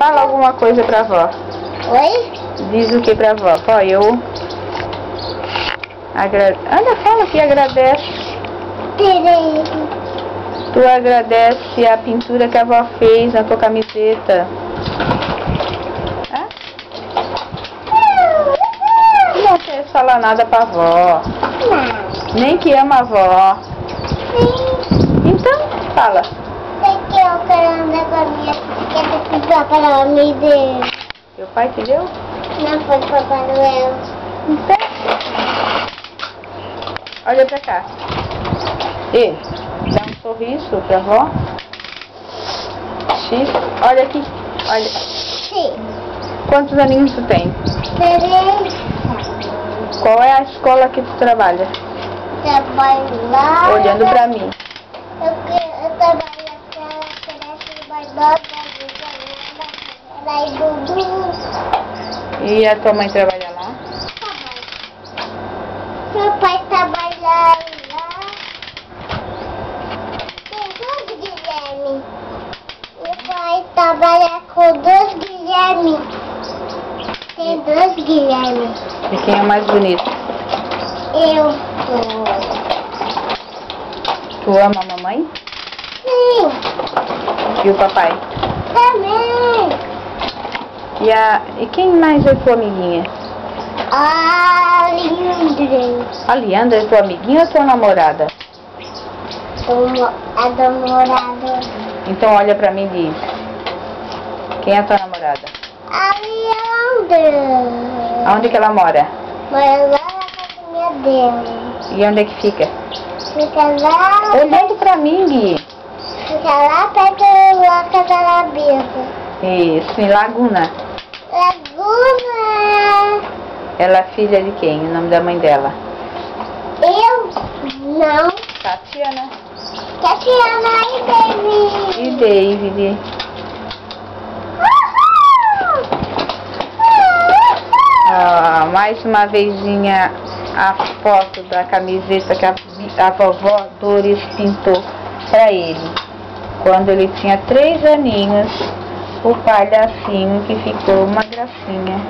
Fala alguma coisa pra vó. Oi? Diz o que pra vó? Vó, eu... Anda, fala que agradece. Tu agradece a pintura que a vó fez na tua camiseta. Hã? Não quer falar nada pra vó. Não. Nem que ama a vó. Sim. Então, fala. Porque eu quero andar com a minha etiqueta para me deu. Teu pai te deu? Não foi Papai Noel. Então, olha pra cá. E dá um sorriso pra vó. X. Olha aqui. Olha. Sim. Quantos aninhos tu tem? 3. Qual é a escola que tu trabalha? Trabalho lá. Olhando pra mim. Eu trabalho naquela creche Barbosa, lá em Dudu. E a tua mãe trabalha lá? Meu pai trabalha lá. Tem 2 Guilherme. Meu pai trabalha com 2 Guilherme. Tem 2 Guilherme. E quem é o mais bonito? Eu. Tu ama a mamãe? Sim. E o papai? Também. E quem mais é tua amiguinha? A Lindre. A Leandra é tua amiguinha ou tua namorada? A namorada. Então olha pra mim e diz. Quem é a tua namorada? A Leandra. Aonde que ela mora? Mora lá na casinha dela. E onde é que fica? Fica lá. Olhando pra mim, Gui. Fica lá perto da casa da Bíblia. Isso, em Laguna. Laguna. Ela é filha de quem? O nome da mãe dela? Eu não. Tatiana. Tatiana e E David. David. Ah, mais uma vezinha a foto da camiseta que a vovó Doris pintou pra ele. Quando ele tinha 3 aninhos, o palhacinho que ficou uma gracinha.